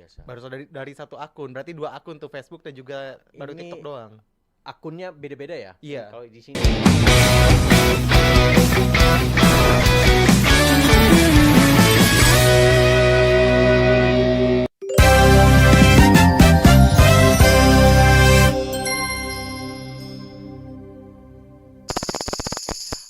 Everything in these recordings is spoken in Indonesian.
biasa. Baru dari satu akun, berarti 2 akun tuh, Facebook dan juga baru Ini TikTok doang. Akunnya beda-beda ya. Iya. Kalau di sini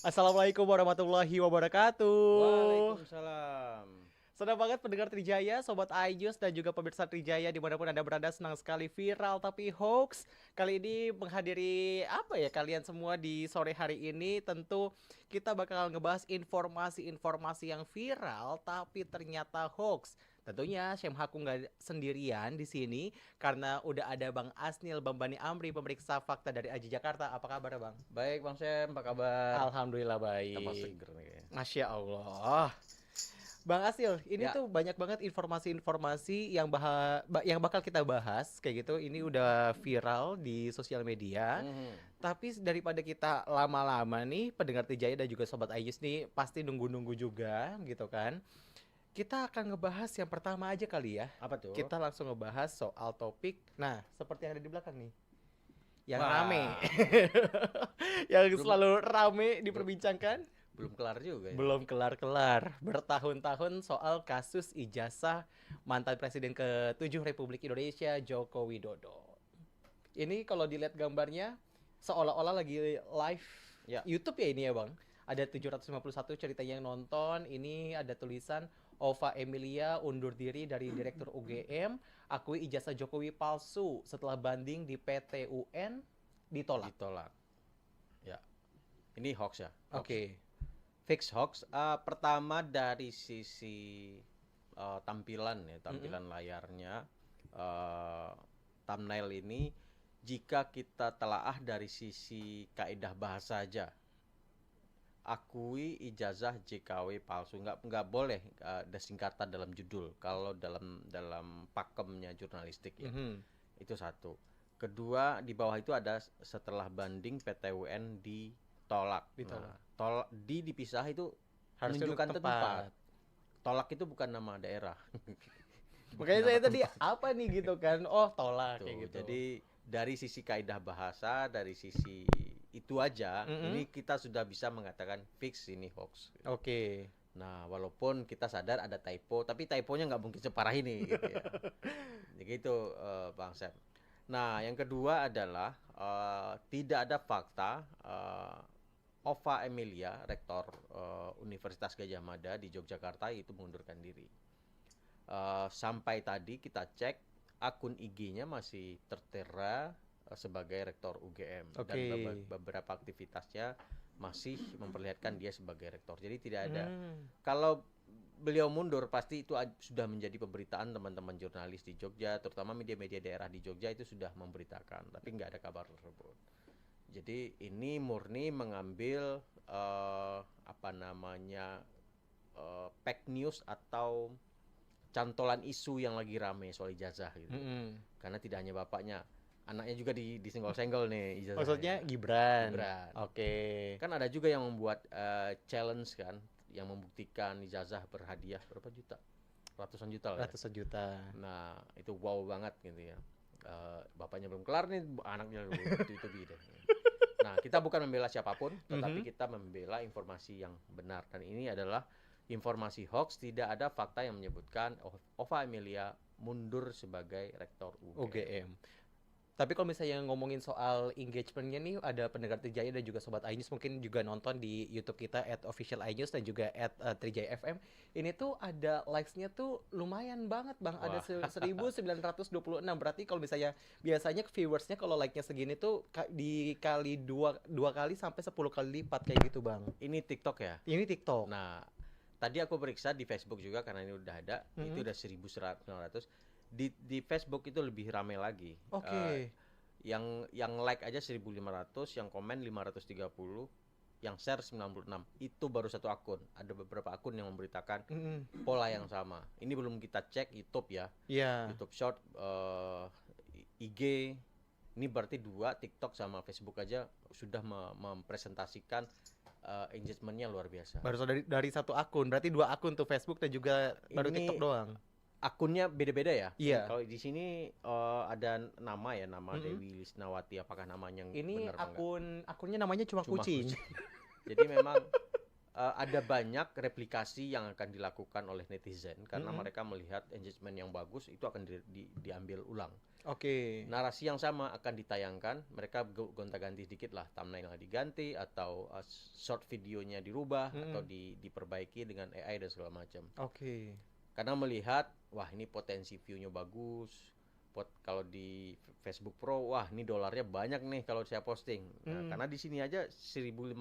Assalamualaikum warahmatullahi wabarakatuh. Waalaikumsalam. Senang banget pendengar Trijaya, Sobat iNews dan juga pemirsa Trijaya dimanapun Anda berada, senang sekali viral tapi hoax. Kali ini menghadiri kalian semua di sore hari ini, tentu kita bakal ngebahas informasi-informasi yang viral tapi ternyata hoax. Tentunya Syem Haku nggak sendirian di sini karena udah ada Bang Asnil Bambani Amri, pemeriksa fakta dari AJ Jakarta. Apa kabar Bang? Baik Bang Sem, apa kabar? Alhamdulillah baik. Tambah seger nih. Masya Allah. Bang Asil, ini Ya. tuh banyak banget informasi-informasi yang yang bakal kita bahas kayak gitu. Ini udah viral di sosial media. Tapi daripada kita lama-lama nih, pendengar Trijaya dan juga Sobat iNews nih pasti nunggu-nunggu juga gitu kan. Kita akan ngebahas yang pertama aja kali ya. Apa tuh? Kita langsung ngebahas soal topik. Nah, seperti yang ada di belakang nih. Yang Wah. rame. Yang Belum- selalu rame diperbincangkan. Belum kelar juga ya. Belum kelar-kelar. Bertahun-tahun soal kasus ijazah mantan Presiden ke-7 Republik Indonesia Joko Widodo. Ini kalau dilihat gambarnya seolah-olah lagi live Ya. YouTube ya ini ya Bang. Ada 751 ceritanya yang nonton. Ini ada tulisan Ova Emilia undur diri dari Direktur UGM, akui ijazah Jokowi palsu setelah banding di PT UN ditolak. Ya. Ini hoax ya. Hoax. Oke. Fix hoax. Pertama dari sisi tampilan ya, tampilan layarnya, thumbnail ini, jika kita telaah dari sisi kaidah bahasa aja, akui ijazah JKW palsu, nggak boleh ada singkatan dalam judul kalau dalam pakemnya jurnalistik ya. Itu satu. Kedua, di bawah itu ada setelah banding PT UN ditolak. Ditolak. Dipisah itu Harus menunjukkan duduk tempat. Tolak itu bukan nama daerah. Makanya saya tadi apa nih gitu kan? Oh, tolak Tuh, kayak gitu. jadi dari sisi kaidah bahasa, dari sisi itu aja, ini kita sudah bisa mengatakan fix ini hoax. Oke. Nah, walaupun kita sadar ada typo, tapi typonya nggak mungkin separah ini gitu ya. Begitu Bang Sam. Nah, yang kedua adalah tidak ada fakta Ova Emilia, rektor Universitas Gadjah Mada di Yogyakarta itu mengundurkan diri. Sampai tadi kita cek akun IG-nya masih tertera sebagai rektor UGM dan beberapa aktivitasnya masih memperlihatkan dia sebagai rektor. Jadi tidak ada. Kalau beliau mundur pasti itu sudah menjadi pemberitaan teman-teman jurnalis di Jogja, terutama media-media daerah di Jogja itu sudah memberitakan, tapi nggak ada kabar tersebut. Jadi ini murni mengambil fake news atau cantolan isu yang lagi rame soal ijazah gitu. Karena tidak hanya bapaknya, anaknya juga disenggol-senggol nih ijazah. Maksudnya Gibran. Oke. Kan ada juga yang membuat challenge kan, yang membuktikan ijazah berhadiah berapa juta? Ratusan juta lah. Ratusan juta. Nah, itu wow banget gitu ya. Bapaknya belum kelar nih, anaknya itu deh. Nah, kita bukan membela siapapun, tetapi kita membela informasi yang benar. Dan ini adalah informasi hoax, tidak ada fakta yang menyebutkan Ova Emilia mundur sebagai rektor UGM. Tapi kalau misalnya ngomongin soal engagementnya nih, ada pendengar Trijaya dan juga Sobat iNews mungkin juga nonton di YouTube kita @officialinews dan juga @trijaya FM. Ini tuh ada likes-nya tuh lumayan banget Bang. Wah. Ada 1926. Berarti kalau misalnya biasanya viewers-nya kalau like-nya segini tuh dikali dua kali sampai 10 kali lipat kayak gitu Bang. Ini TikTok ya? Ini TikTok. Nah, tadi aku periksa di Facebook juga karena ini udah ada, itu udah 1.900. Di Facebook itu lebih ramai lagi. Oke. Yang like aja 1.500, yang komen 530, yang share 96. Itu baru satu akun. Ada beberapa akun yang memberitakan pola yang sama. Ini belum kita cek YouTube ya. Iya. YouTube Short, IG. Ini berarti 2, TikTok sama Facebook aja sudah mempresentasikan engagementnya luar biasa. Baru dari satu akun, berarti 2 akun tuh, Facebook dan juga baru Ini TikTok doang. akunnya beda-beda ya. Iya. Kalau di sini ada nama Dewi Lisnawati, apakah namanya yang Ini benar apa enggak? akunnya namanya cuma Cuma kucing. kucing. Jadi memang ada banyak replikasi yang akan dilakukan oleh netizen karena Mm-mm. mereka melihat engagement yang bagus itu akan diambil ulang. Oke. Narasi yang sama akan ditayangkan, mereka gonta-ganti sedikit lah, thumbnailnya diganti atau short videonya dirubah atau Mm-mm. diperbaiki dengan AI dan segala macam. Oke. Karena melihat, wah ini potensi view-nya bagus. Kalau di Facebook Pro, wah ini dolarnya banyak nih kalau saya posting. Nah, Mm-mm. karena di sini aja 1.500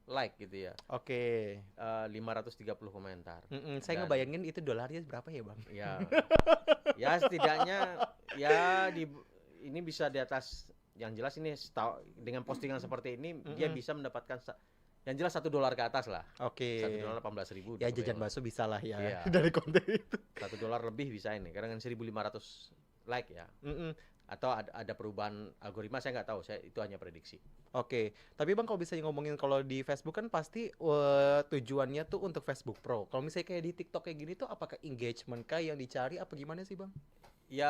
like gitu ya. Oke. 530 komentar. Mm-mm. Saya Dan ngebayangin itu dolarnya berapa ya, Bang? ya ya setidaknya ya ini bisa di atas, yang jelas ini dengan postingan seperti ini dia Mm-mm. bisa mendapatkan yang jelas $1 ke atas lah. Oke. $1 18.000 Ya dibayar jajan lah. bakso bisa lah ya Iya. dari konten itu. $1 lebih bisa ini karena kan 1.500 like ya. Mm-mm. Atau ada perubahan algoritma, saya nggak tahu, saya itu hanya prediksi. Oke, tapi Bang kalau bisa ngomongin kalau di Facebook kan pasti tujuannya tuh untuk Facebook Pro. Kalau misalnya kayak di TikTok kayak gini tuh apakah engagement kah yang dicari apa gimana sih, Bang? Ya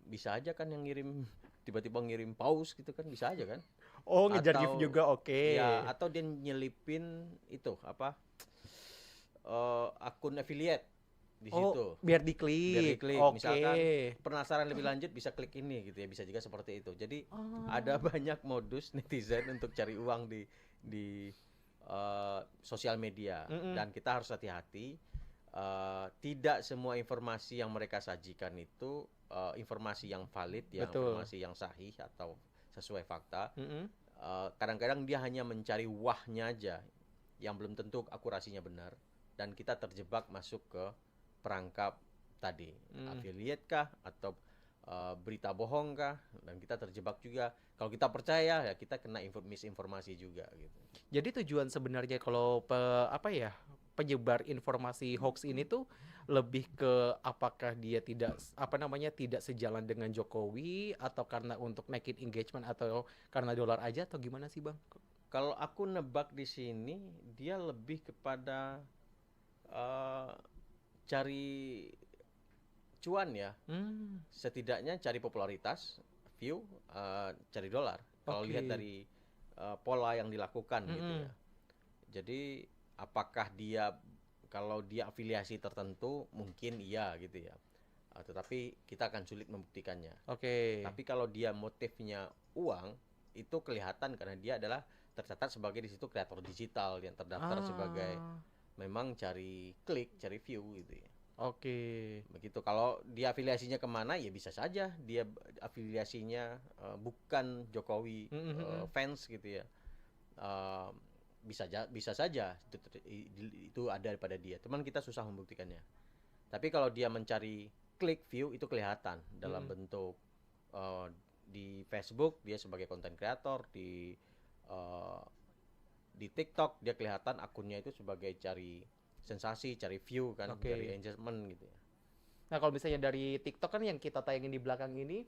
bisa aja kan yang ngirim, tiba-tiba ngirim pause gitu kan, bisa aja kan. Oh, ngejar gift Atau juga, oke. ya atau dia nyelipin itu apa, akun affiliate di Oh, situ biar biar diklik. diklik. Oke. Misalkan penasaran lebih lanjut bisa klik ini gitu ya, bisa juga seperti itu. Jadi ada Oh, banyak modus netizen untuk cari uang di sosial media, mm-mm. dan kita harus hati-hati. Tidak semua informasi yang mereka sajikan itu informasi yang valid, yang Betul. informasi yang sahih atau sesuai fakta. Mm-mm. Kadang-kadang dia hanya mencari wahnya aja, yang belum tentu akurasinya benar, dan kita terjebak masuk ke perangkap tadi, Mm. affiliate kah atau berita bohong kah, dan kita terjebak juga. Kalau kita percaya ya kita kena misinformasi juga gitu. Jadi tujuan sebenarnya kalau apa ya penyebar informasi hoax ini tuh lebih ke apakah dia tidak apa namanya tidak sejalan dengan Jokowi atau karena untuk naikin engagement atau karena dolar aja atau gimana sih, Bang? Kalau aku nebak di sini dia lebih kepada eh, cari cuan ya, Hmm, setidaknya cari popularitas, view, cari dolar. Kalau lihat oke. dari pola yang dilakukan gitu Mm-mm. ya. Jadi apakah kalau dia afiliasi tertentu mungkin iya gitu ya. Tetapi kita akan sulit membuktikannya. Oke. Tapi kalau dia motifnya uang, itu kelihatan karena dia adalah tercatat sebagai di situ kreator digital yang terdaftar sebagai Ah, memang cari klik, cari view gitu ya. oke. Begitu. Kalau dia afiliasinya kemana ya bisa saja dia afiliasinya bukan Jokowi Mm-mm. fans gitu ya. Eh, bisa saja itu ada pada dia. Teman kita susah membuktikannya. Tapi kalau dia mencari klik view itu kelihatan dalam Mm-mm. bentuk eh, di Facebook dia sebagai content creator, eh, di TikTok dia kelihatan akunnya itu sebagai cari sensasi, cari view kan, cari Oke. engagement gitu ya. Nah, kalau misalnya dari TikTok kan yang kita tayangin di belakang ini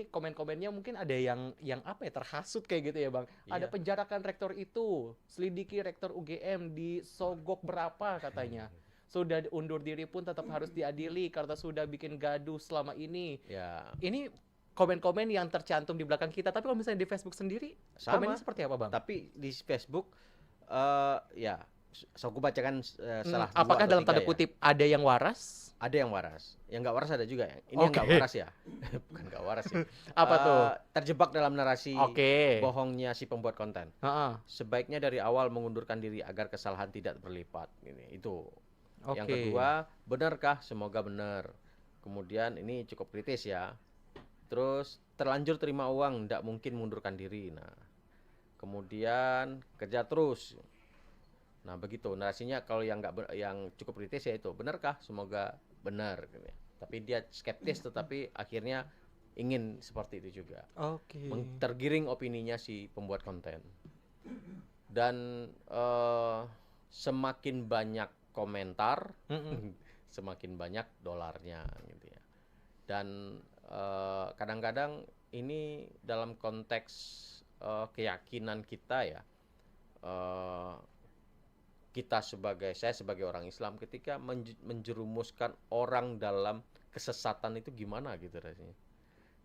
komen-komennya mungkin ada yang apa ya terhasut kayak gitu ya, Bang. Ada Iya. penjarakan rektor itu, selidiki rektor UGM disogok berapa katanya. Sudah undur diri pun tetap harus diadili karena sudah bikin gaduh selama ini. Ya, Ini komen-komen yang tercantum di belakang kita, tapi kalau misalnya di Facebook sendiri, komennya sama. seperti apa, Bang? Tapi di Facebook ya so aku bacakan salah dua Apakah atau dalam tiga tanda ya. kutip ada yang waras? Ada yang waras, yang nggak waras ada juga ya. Ini yang nggak Oke. waras ya, bukan nggak waras ya. Apa tuh? Terjebak dalam narasi Oke. bohongnya si pembuat konten. Heeh. Sebaiknya dari awal mengundurkan diri agar kesalahan tidak berlipat. Itu. Yang Oke. kedua, benarkah? Semoga benar. Kemudian ini cukup kritis ya. Terus terlanjur terima uang, tidak mungkin mundurkan diri. Nah, kemudian kerja terus. Nah, begitu narasinya. Kalau yang nggak yang cukup kritis ya itu, benarkah? Semoga benar gitu ya. Tapi dia skeptis tetapi akhirnya ingin seperti itu juga. Oke. Tergiring opininya si pembuat konten. Dan semakin banyak komentar, Mm-mm. semakin banyak dolarnya gitu ya. Dan kadang-kadang ini dalam konteks keyakinan kita ya, eh, saya sebagai orang Islam ketika menjerumuskan orang dalam kesesatan itu gimana gitu rasanya.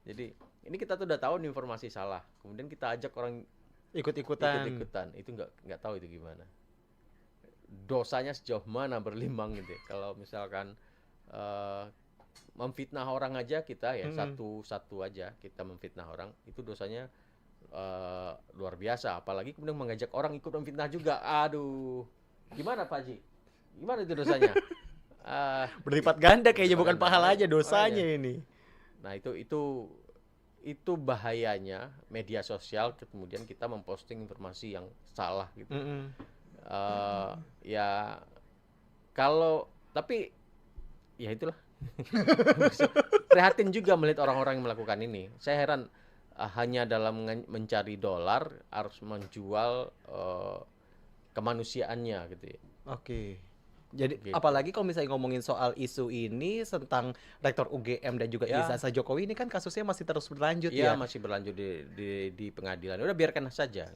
Jadi ini kita tuh udah tahu nih informasi salah, kemudian kita ajak orang Ikut-ikutan. itu nggak tahu itu gimana. Dosanya sejauh mana berlimpah gitu ya. Kalau misalkan memfitnah orang aja kita ya, satu aja kita memfitnah orang, itu dosanya luar biasa. Apalagi kemudian mengajak orang ikut memfitnah juga. Aduh, gimana Pak Haji? Gimana itu dosanya? Berlipat ganda kayaknya, bukan berlipat pahala ganda. aja dosanya Makanya. ini. Nah itu bahayanya media sosial, kemudian kita memposting informasi yang salah gitu. Ya kalau tapi ya itulah. Prihatin juga melihat orang-orang yang melakukan ini. Saya heran hanya dalam mencari dolar harus menjual kemanusiaannya gitu ya. Oke. Jadi Gitu. apalagi kalau misalnya ngomongin soal isu ini tentang Rektor UGM dan juga Ya. Ijazah Jokowi, ini kan kasusnya masih terus berlanjut Iya, ya. masih berlanjut di pengadilan. Udah biarkan saja.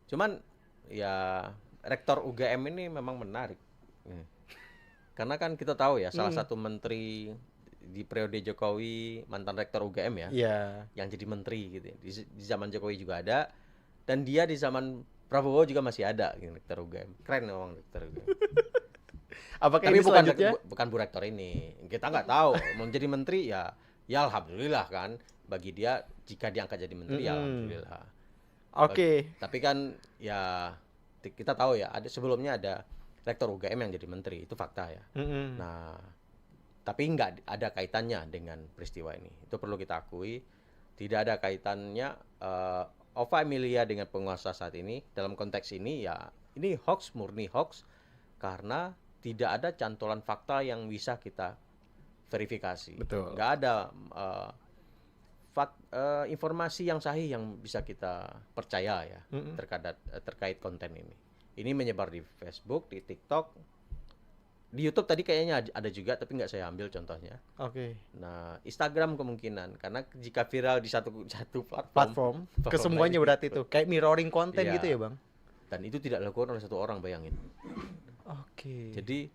Cuman ya Rektor UGM ini memang menarik. Karena kan kita tahu ya salah satu menteri di periode Jokowi, mantan Rektor UGM ya, Iya. yang jadi menteri gitu. Di zaman Jokowi juga ada, dan dia di zaman Prabowo juga masih ada gitu, Rektor UGM. Keren memang Rektor UGM. Apakah Tapi ini bukan selanjutnya? bukan Bu Rektor ini. Kita nggak tahu. Mau jadi menteri ya alhamdulillah kan. Bagi dia jika diangkat jadi menteri ya alhamdulillah. Oke. Tapi kan ya kita tahu ya sebelumnya ada Rektor UGM yang jadi menteri, itu fakta ya. Nah, tapi nggak ada kaitannya dengan peristiwa ini. Itu perlu kita akui. Tidak ada kaitannya Ova Emilia dengan penguasa saat ini. Dalam konteks ini ya ini hoax, murni hoax, karena tidak ada cantolan fakta yang bisa kita verifikasi. Betul. Nggak ada informasi yang sahih yang bisa kita percaya ya terkait konten ini. Ini menyebar di Facebook, di TikTok, di YouTube tadi kayaknya ada juga, tapi nggak saya ambil contohnya. Oke. Nah, Instagram kemungkinan, karena jika viral di satu Platform kesemuanya lain, berarti itu kayak mirroring konten Iya. gitu ya, Bang. dan itu tidak dilakukan oleh satu orang, bayangin. Oke. Jadi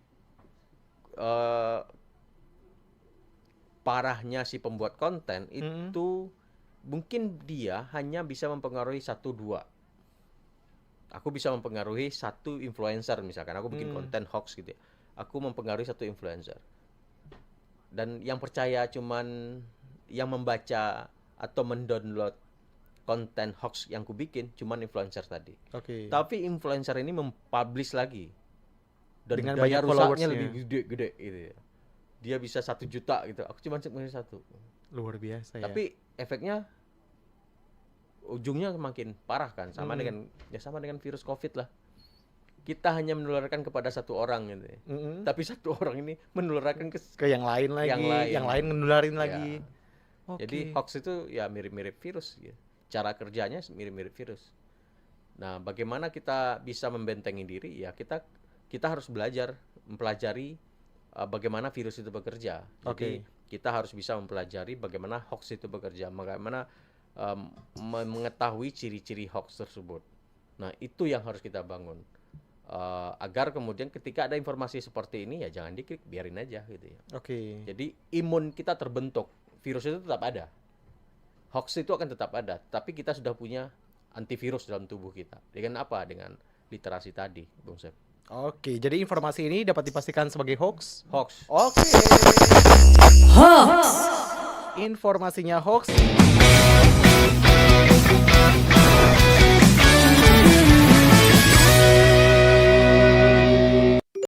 parahnya si pembuat konten itu mungkin dia hanya bisa mempengaruhi 1-2. Aku bisa mempengaruhi satu influencer misalkan. Aku bikin konten hoax gitu ya. Aku mempengaruhi satu influencer. Dan yang percaya cuman yang membaca atau mendownload konten hoax yang ku bikin cuman influencer tadi. Oke. Tapi influencer ini mempublish lagi. Dan Dengan daya banyak rusaknya followersnya. lebih gede gitu ya. Dia bisa 1 juta gitu. Aku cuma punya 1. Luar biasa ya. Tapi efeknya ujungnya semakin parah kan, sama dengan virus COVID lah. Kita hanya menularkan kepada satu orang gitu ya. Tapi satu orang ini menularkan ke yang lain lagi, yang lain ngenularin lagi. Oke. Jadi hoax itu ya mirip-mirip virus gitu. Cara kerjanya mirip-mirip virus. Nah, bagaimana kita bisa membentengi diri? Ya kita harus belajar, mempelajari bagaimana virus itu bekerja. Jadi kita harus bisa mempelajari bagaimana hoax itu bekerja, bagaimana mengetahui ciri-ciri hoax tersebut. Nah, itu yang harus kita bangun. Agar kemudian ketika ada informasi seperti ini ya jangan diklik, biarin aja gitu ya. Oke. Jadi imun kita terbentuk. Virus itu tetap ada. Hoax itu akan tetap ada, tapi kita sudah punya antivirus dalam tubuh kita. Dengan apa? Dengan literasi tadi, Bung Sep. Oke, jadi informasi ini dapat dipastikan sebagai hoax. Hoax. Oke. Informasinya hoax.